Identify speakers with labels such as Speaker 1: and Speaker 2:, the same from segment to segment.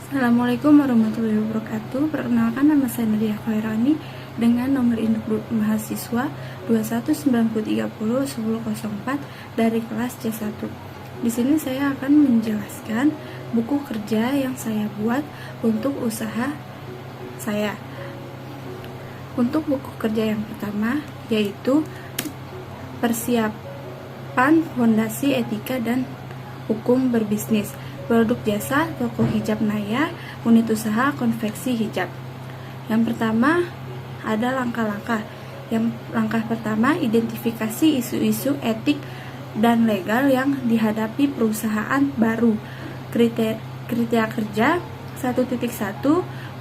Speaker 1: Assalamualaikum warahmatullahi wabarakatuh. Perkenalkan, nama saya Nadia Khairani dengan nomor induk mahasiswa 219301004 dari kelas C1. Di sini saya akan menjelaskan buku kerja yang saya buat untuk usaha saya. Untuk buku kerja yang pertama yaitu persiapan fondasi etika dan hukum berbisnis. Produk jasa, toko hijab Naya, unit usaha konveksi hijab. Yang pertama ada langkah-langkah. Langkah pertama, identifikasi isu-isu etik dan legal yang dihadapi perusahaan baru. Kriteria kerja 1.1,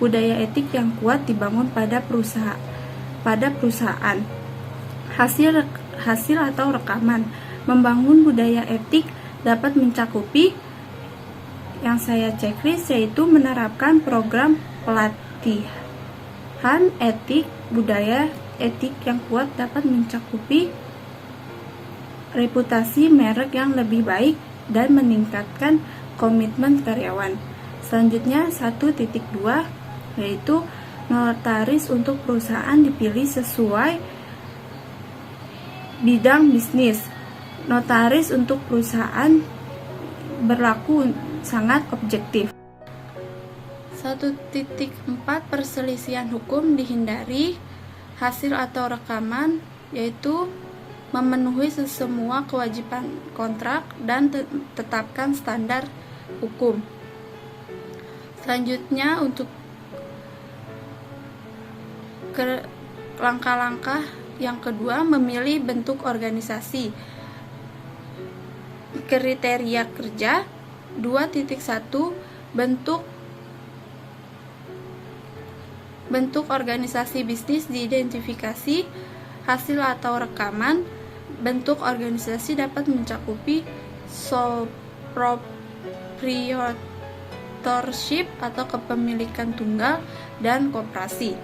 Speaker 1: budaya etik yang kuat dibangun pada perusahaan. Hasil atau rekaman. Membangun budaya etik dapat mencakupi yang saya checklist, yaitu menerapkan program pelatihan etik. Budaya etik yang kuat dapat mencakupi reputasi merek yang lebih baik dan meningkatkan komitmen karyawan. Selanjutnya 1.2 yaitu notaris untuk perusahaan dipilih sesuai bidang bisnis. Notaris untuk perusahaan berlaku sangat objektif. 1.4 perselisihan hukum dihindari. Hasil atau rekaman yaitu memenuhi semua kewajiban kontrak dan tetapkan standar hukum. Selanjutnya untuk langkah-langkah yang kedua, memilih bentuk organisasi. Kriteria kerja 2.1 bentuk organisasi bisnis diidentifikasi. Hasil atau rekaman. Bentuk organisasi dapat mencakupi sole proprietorship atau kepemilikan tunggal dan koperasi.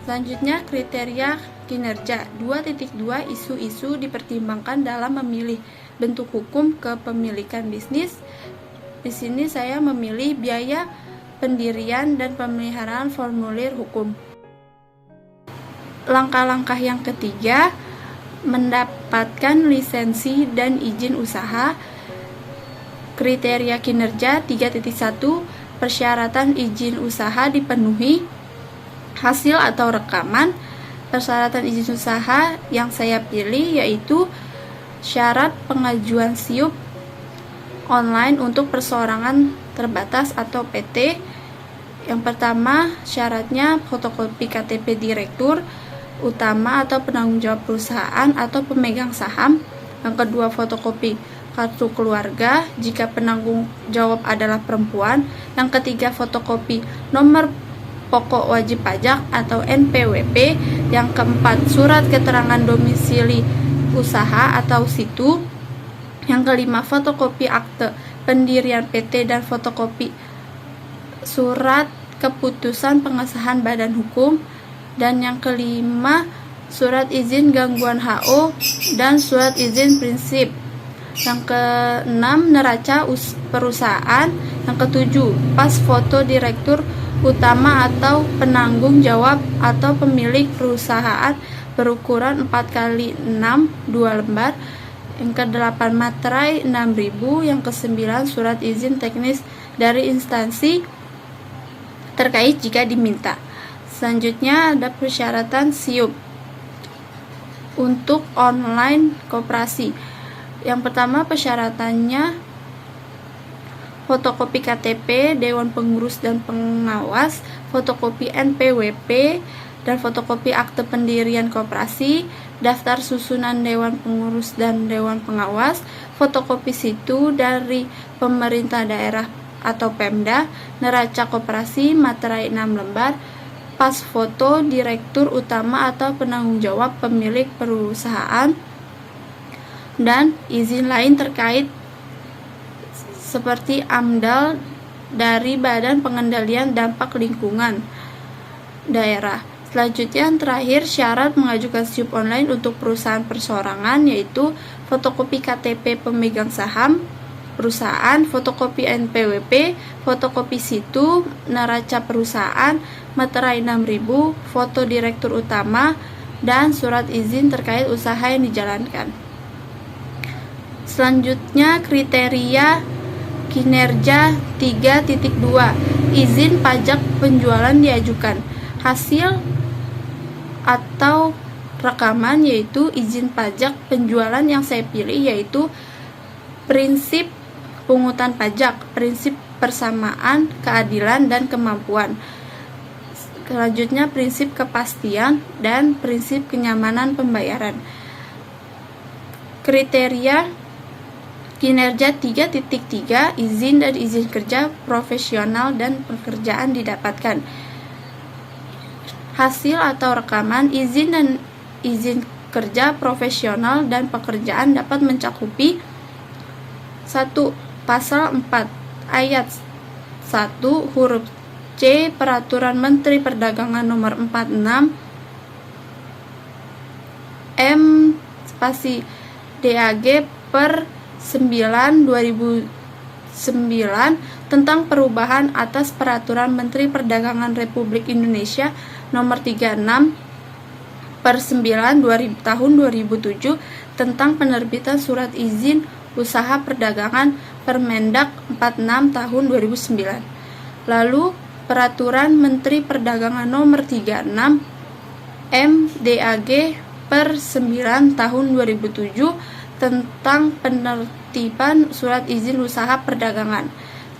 Speaker 1: Selanjutnya kriteria kinerja 2.2 isu-isu dipertimbangkan dalam memilih bentuk hukum kepemilikan bisnis. Di sini saya memilih biaya pendirian dan pemeliharaan formulir hukum. Langkah-langkah yang ketiga, mendapatkan lisensi dan izin usaha. Kriteria kinerja 3.1 persyaratan izin usaha dipenuhi. Hasil atau rekaman. Persyaratan izin usaha yang saya pilih yaitu syarat pengajuan SIUP online untuk perseorangan terbatas atau PT. Yang pertama, syaratnya fotokopi KTP direktur utama atau penanggung jawab perusahaan atau pemegang saham. Yang kedua, fotokopi kartu keluarga jika penanggung jawab adalah perempuan. Yang ketiga, fotokopi nomor pokok wajib pajak atau NPWP. Yang keempat, surat keterangan domisili usaha atau situ. Yang kelima, fotokopi akte pendirian PT dan fotokopi surat keputusan pengesahan badan hukum. Dan yang kelima, surat izin gangguan HO dan surat izin prinsip. Yang keenam, neraca perusahaan. Yang ketujuh, pas foto direktur utama atau penanggung jawab atau pemilik perusahaan berukuran 4x6 2 lembar. Yang ke-8, materai 6.000. Yang ke-9, surat izin teknis dari instansi terkait jika diminta. Selanjutnya ada persyaratan SIUP untuk online koperasi. Yang pertama, persyaratannya fotokopi KTP Dewan Pengurus dan Pengawas, fotokopi NPWP, dan fotokopi akte pendirian koperasi, daftar susunan Dewan Pengurus dan Dewan Pengawas, fotokopi situ dari pemerintah daerah atau Pemda, neraca koperasi, materai 6 lembar, pas foto direktur utama atau penanggung jawab pemilik perusahaan, dan izin lain terkait seperti AMDAL dari Badan Pengendalian Dampak Lingkungan Daerah. Selanjutnya yang terakhir, syarat mengajukan SIUP online untuk perusahaan perseorangan yaitu fotokopi KTP pemegang saham, perusahaan, fotokopi NPWP, fotokopi situ, neraca perusahaan, materai 6.000, foto direktur utama, dan surat izin terkait usaha yang dijalankan. Selanjutnya, kriteria kinerja 3.2, izin pajak penjualan diajukan. Hasil atau rekaman yaitu izin pajak penjualan yang saya pilih yaitu prinsip pungutan pajak, prinsip persamaan, keadilan, dan kemampuan. Selanjutnya, prinsip kepastian dan prinsip kenyamanan pembayaran. Kriteria kinerja 3.3, izin dan izin kerja profesional dan pekerjaan didapatkan. Hasil atau rekaman izin dan izin kerja profesional dan pekerjaan dapat mencakupi 1. Pasal 4 ayat 1 huruf C Peraturan Menteri Perdagangan Nomor 46 M spasi DAG per 9/2009 tentang perubahan atas Peraturan Menteri Perdagangan Republik Indonesia Nomor 36 per 9 tahun 2007 tentang penerbitan surat izin usaha perdagangan Permendak 46 tahun 2009. Lalu Peraturan Menteri Perdagangan Nomor 36 MDAG per 9 tahun 2007 tentang penertiban surat izin usaha perdagangan.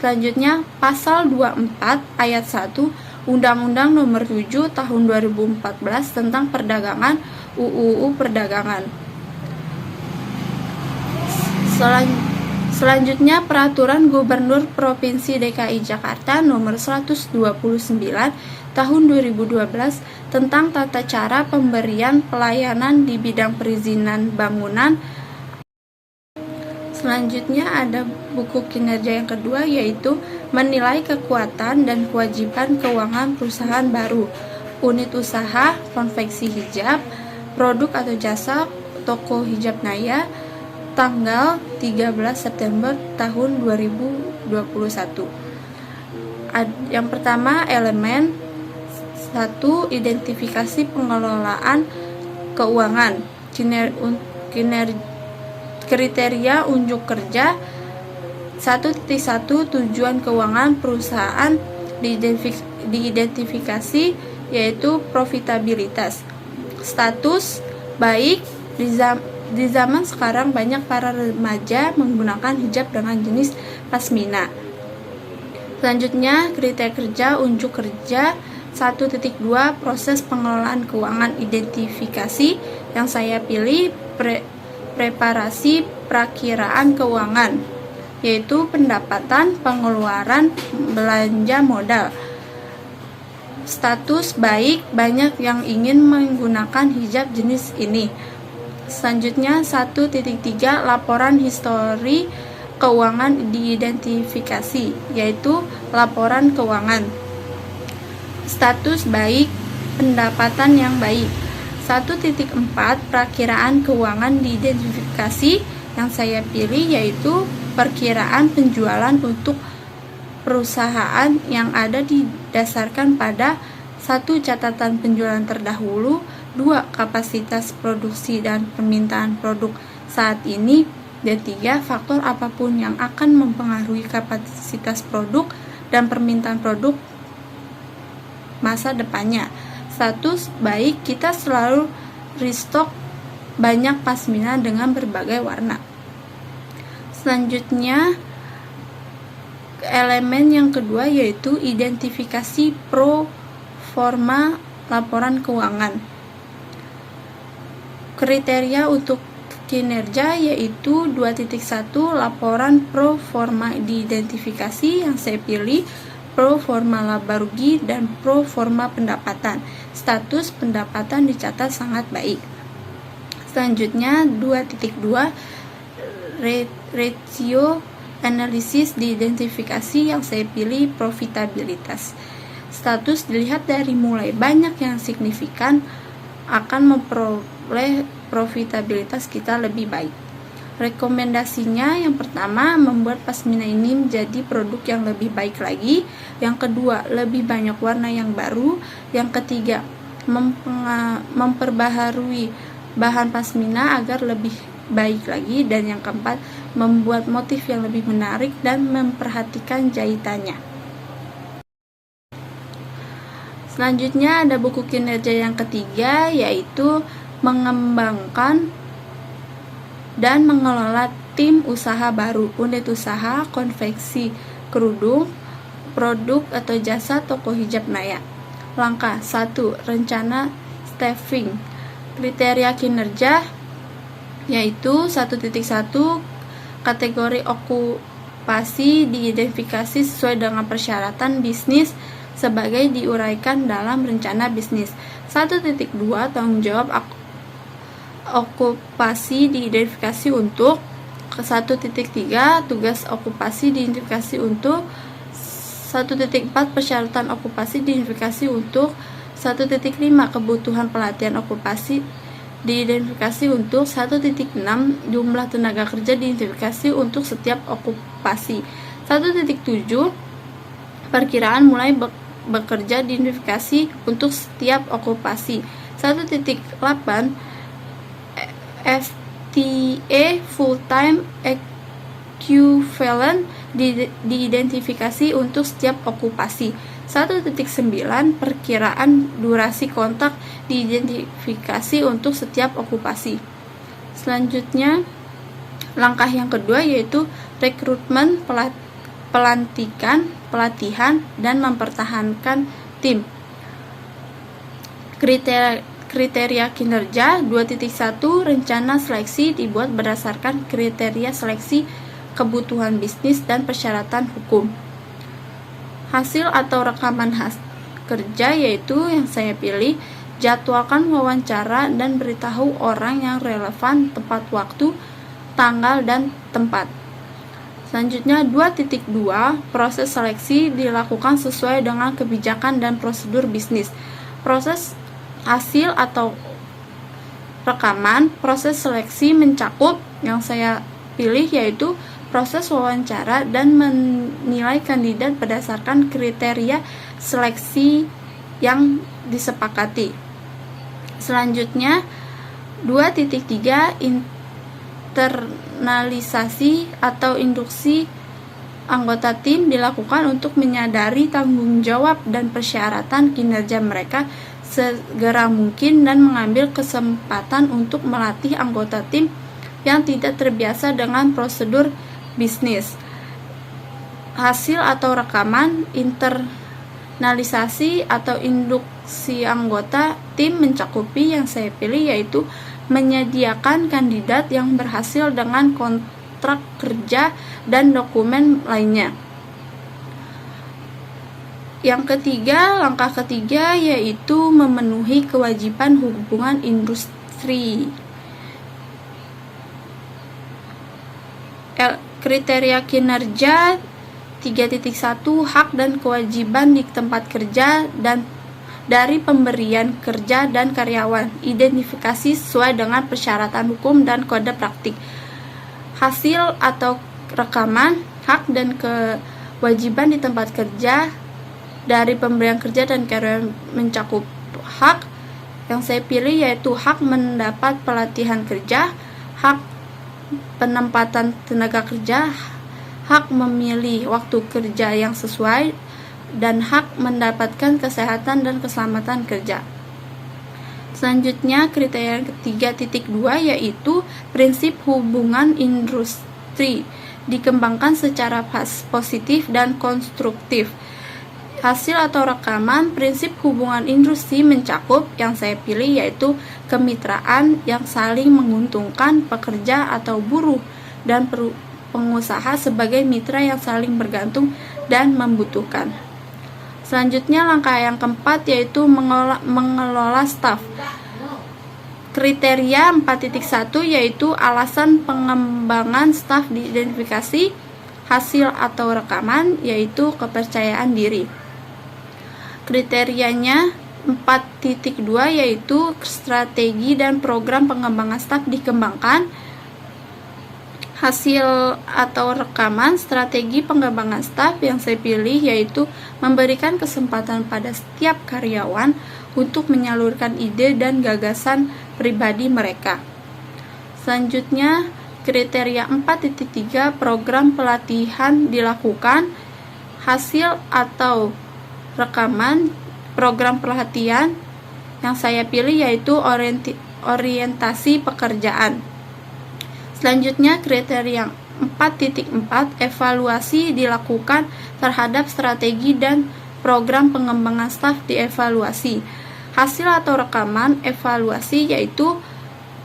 Speaker 1: Selanjutnya, pasal 24 ayat 1 Undang-Undang Nomor 7 Tahun 2014 tentang perdagangan UU Perdagangan. Selanjutnya, Peraturan Gubernur Provinsi DKI Jakarta Nomor 129 Tahun 2012 tentang tata cara pemberian pelayanan di bidang perizinan bangunan. Selanjutnya ada buku kinerja yang kedua yaitu menilai kekuatan dan kewajiban keuangan perusahaan baru, unit usaha, konveksi hijab, produk atau jasa, toko hijab Naya, tanggal 13 September tahun 2021. Yang pertama elemen 1 identifikasi pengelolaan keuangan, kriteria unjuk kerja 1.1 tujuan keuangan perusahaan diidentifikasi yaitu profitabilitas. Status baik di zaman sekarang banyak para remaja menggunakan hijab dengan jenis pasmina. Selanjutnya kriteria kerja unjuk kerja 1.2 proses pengelolaan keuangan identifikasi yang saya pilih preparasi perakiraan keuangan yaitu pendapatan, pengeluaran, belanja modal. Status baik, banyak yang ingin menggunakan hijab jenis ini. Selanjutnya 1.3 laporan histori keuangan diidentifikasi yaitu laporan keuangan. Status baik, pendapatan yang baik. 1.4 perakiraan keuangan diidentifikasi yang saya pilih yaitu perkiraan penjualan untuk perusahaan yang ada didasarkan pada 1. Catatan penjualan terdahulu, 2. Kapasitas produksi dan permintaan produk saat ini, dan 3. Faktor apapun yang akan mempengaruhi kapasitas produk dan permintaan produk masa depannya. Status baik, kita selalu restock banyak pasmina dengan berbagai warna. Selanjutnya elemen yang kedua yaitu identifikasi pro forma laporan keuangan. Kriteria untuk kinerja yaitu 2.1 laporan pro forma diidentifikasi yang saya pilih pro forma laba rugi dan pro forma pendapatan. Status pendapatan dicatat sangat baik. Selanjutnya 2.2 ratio analisis diidentifikasi yang saya pilih profitabilitas. Status dilihat dari mulai banyak yang signifikan akan memperoleh profitabilitas kita lebih baik. Rekomendasinya yang pertama, membuat pasmina ini menjadi produk yang lebih baik lagi. Yang kedua, lebih banyak warna yang baru. Yang ketiga, memperbaharui bahan pasmina agar lebih baik lagi. Dan yang keempat, membuat motif yang lebih menarik dan memperhatikan jahitannya. Selanjutnya ada buku kinerja yang ketiga, yaitu mengembangkan dan mengelola tim usaha baru, unit usaha, konveksi kerudung, produk atau jasa toko hijab Naya. Langkah 1. Rencana staffing. Kriteria kinerja yaitu 1.1 kategori okupasi diidentifikasi sesuai dengan persyaratan bisnis sebagai diuraikan dalam rencana bisnis. 1.2 tanggung jawab okupasi diidentifikasi untuk. 1.3 tugas okupasi diidentifikasi untuk. 1.4 persyaratan okupasi diidentifikasi untuk. 1.5 kebutuhan pelatihan okupasi diidentifikasi untuk. 1.6 jumlah tenaga kerja diidentifikasi untuk setiap okupasi. 1.7 perkiraan mulai bekerja diidentifikasi untuk setiap okupasi. 1.8 FTE full-time equivalent diidentifikasi untuk setiap okupasi. 1.9 perkiraan durasi kontrak diidentifikasi untuk setiap okupasi. Selanjutnya, langkah yang kedua yaitu rekrutmen, pelantikan, pelatihan, dan mempertahankan tim. Kriteria kinerja 2.1 rencana seleksi dibuat berdasarkan kriteria seleksi kebutuhan bisnis dan persyaratan hukum. Hasil atau rekaman kerja yaitu yang saya pilih, jadwalkan wawancara dan beritahu orang yang relevan tepat waktu, tanggal, dan tempat. Selanjutnya 2.2 proses seleksi dilakukan sesuai dengan kebijakan dan prosedur bisnis. Proses hasil atau rekaman proses seleksi mencakup yang saya pilih yaitu proses wawancara dan menilai kandidat berdasarkan kriteria seleksi yang disepakati. Selanjutnya 2.3 internalisasi atau induksi anggota tim dilakukan untuk menyadari tanggung jawab dan persyaratan kinerja mereka segera mungkin dan mengambil kesempatan untuk melatih anggota tim yang tidak terbiasa dengan prosedur bisnis. Hasil atau rekaman internalisasi atau induksi anggota tim mencakupi yang saya pilih yaitu menyediakan kandidat yang berhasil dengan kontrak kerja dan dokumen lainnya. Yang ketiga, langkah ketiga yaitu memenuhi kewajiban hubungan industri. Kriteria kinerja 3.1 hak dan kewajiban di tempat kerja dan dari pemberian kerja dan karyawan, identifikasi sesuai dengan persyaratan hukum dan kode praktik. Hasil atau rekaman hak dan kewajiban di tempat kerja dari pemberian kerja dan karyawan mencakup hak yang saya pilih yaitu hak mendapat pelatihan kerja, hak penempatan tenaga kerja, hak memilih waktu kerja yang sesuai, dan hak mendapatkan kesehatan dan keselamatan kerja. Selanjutnya kriteria ketiga 3.2 yaitu prinsip hubungan industri dikembangkan secara positif dan konstruktif. Hasil atau rekaman prinsip hubungan industri mencakup yang saya pilih yaitu kemitraan yang saling menguntungkan pekerja atau buruh dan pengusaha sebagai mitra yang saling bergantung dan membutuhkan. Selanjutnya langkah yang keempat yaitu mengelola staf. Kriteria 4.1 yaitu alasan pengembangan staf diidentifikasi. Hasil atau rekaman yaitu kepercayaan diri. Kriterianya 4.2 yaitu strategi dan program pengembangan staf dikembangkan. Hasil atau rekaman strategi pengembangan staf yang saya pilih yaitu memberikan kesempatan pada setiap karyawan untuk menyalurkan ide dan gagasan pribadi mereka. Selanjutnya, kriteria 4.3 program pelatihan dilakukan. Hasil atau rekaman program pelatihan yang saya pilih yaitu orientasi pekerjaan. Selanjutnya, kriteria 4.4 evaluasi dilakukan terhadap strategi dan program pengembangan staf dievaluasi. Hasil atau rekaman evaluasi yaitu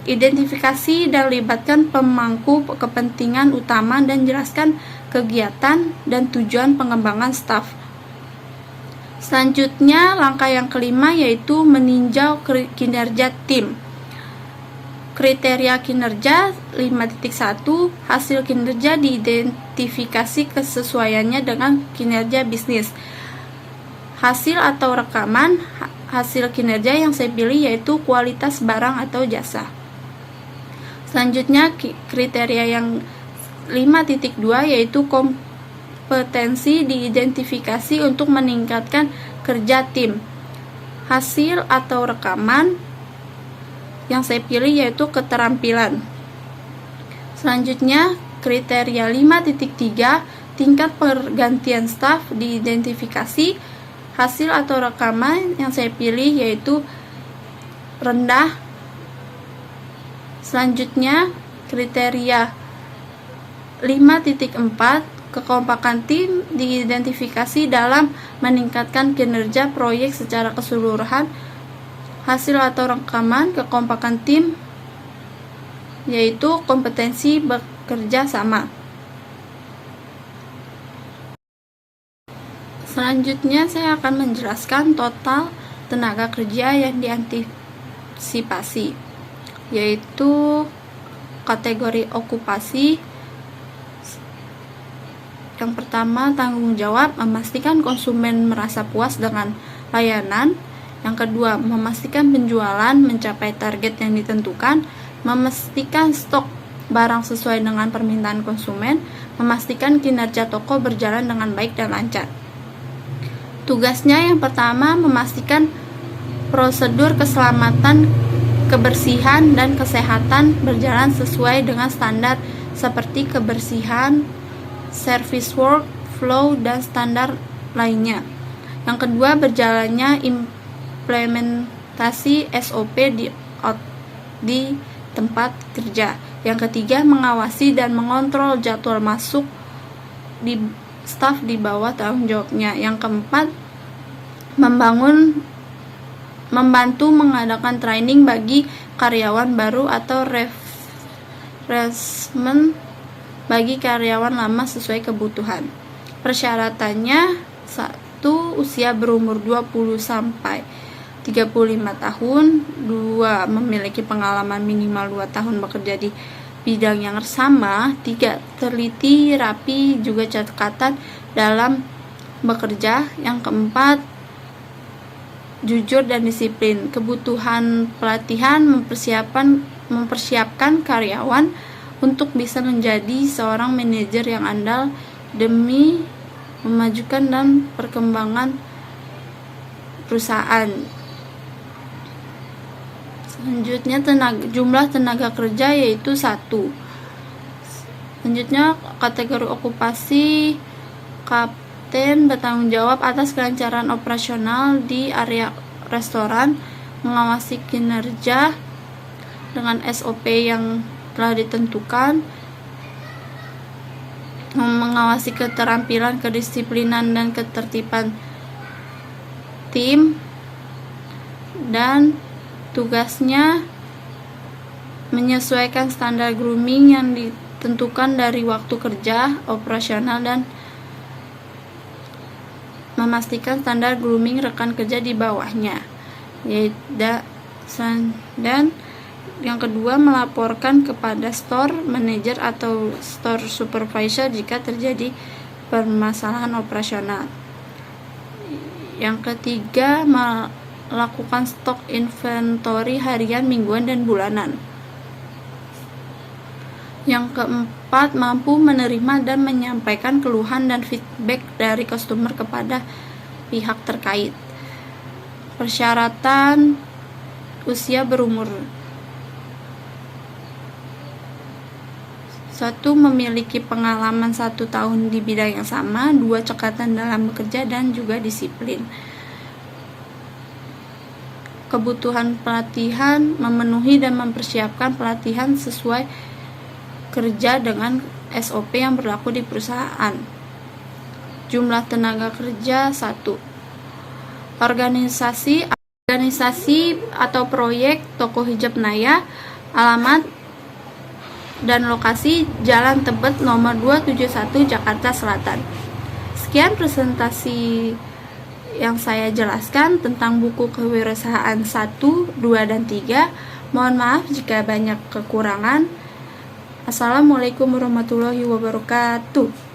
Speaker 1: identifikasi dan libatkan pemangku kepentingan utama dan jelaskan kegiatan dan tujuan pengembangan staf. Selanjutnya, langkah yang kelima yaitu meninjau kinerja tim. Kriteria kinerja 5.1 hasil kinerja diidentifikasi kesesuaiannya dengan kinerja bisnis. Hasil atau rekaman hasil kinerja yang saya pilih yaitu kualitas barang atau jasa. Selanjutnya, kriteria yang 5.2 yaitu kompetensi diidentifikasi untuk meningkatkan kerja tim. Hasil atau rekaman yang saya pilih yaitu keterampilan. Selanjutnya, kriteria 5.3 tingkat pergantian staf diidentifikasi. Hasil atau rekaman yang saya pilih yaitu rendah. Selanjutnya, kriteria 5.4 kekompakan tim diidentifikasi dalam meningkatkan kinerja proyek secara keseluruhan. Hasil atau rekaman kekompakan tim yaitu kompetensi bekerja sama. Selanjutnya saya akan menjelaskan total tenaga kerja yang diantisipasi, yaitu kategori okupasi. Yang pertama, tanggung jawab memastikan konsumen merasa puas dengan layanan. Yang kedua, memastikan penjualan mencapai target yang ditentukan, memastikan stok barang sesuai dengan permintaan konsumen, memastikan kinerja toko berjalan dengan baik dan lancar. Tugasnya yang pertama, memastikan prosedur keselamatan, kebersihan, dan kesehatan berjalan sesuai dengan standar seperti kebersihan, service workflow, dan standar lainnya. Yang kedua, berjalannya implementasi SOP di tempat kerja. Yang ketiga, mengawasi dan mengontrol jadwal masuk di staf di bawah tanggung jawabnya. Yang keempat, membantu mengadakan training bagi karyawan baru atau refreshment bagi karyawan lama sesuai kebutuhan. Persyaratannya: 1. Usia berumur 20 sampai 35 tahun. 2. Memiliki pengalaman minimal 2 tahun bekerja di bidang yang sama. 3. Teliti, rapi, juga catatan dalam bekerja. Yang keempat, jujur dan disiplin. Kebutuhan pelatihan mempersiapkan karyawan untuk bisa menjadi seorang manajer yang andal demi memajukan dan perkembangan perusahaan. Selanjutnya, jumlah tenaga kerja yaitu 1. Selanjutnya, kategori okupasi kapten bertanggung jawab atas kelancaran operasional di area restoran, mengawasi kinerja dengan SOP yang telah ditentukan, mengawasi keterampilan, kedisiplinan, dan ketertiban tim, dan tugasnya menyesuaikan standar grooming yang ditentukan dari waktu kerja operasional dan memastikan standar grooming rekan kerja di bawahnya. Dan yang kedua, melaporkan kepada store manager atau store supervisor jika terjadi permasalahan operasional. Yang ketiga, melakukan stok inventory harian, mingguan, dan bulanan. Yang keempat, mampu menerima dan menyampaikan keluhan dan feedback dari customer kepada pihak terkait. Persyaratan usia berumur. 1. Memiliki pengalaman 1 tahun di bidang yang sama. 2. Cekatan dalam bekerja dan juga disiplin. Kebutuhan pelatihan, memenuhi dan mempersiapkan pelatihan sesuai kerja dengan SOP yang berlaku di perusahaan. Jumlah tenaga kerja 1. Organisasi atau proyek Toko Hijab Naya. Alamat dan lokasi Jalan Tebet nomor 271 Jakarta Selatan. Sekian presentasi yang saya jelaskan tentang buku kewirausahaan 1, 2, dan 3. Mohon maaf jika banyak kekurangan. Assalamualaikum warahmatullahi wabarakatuh.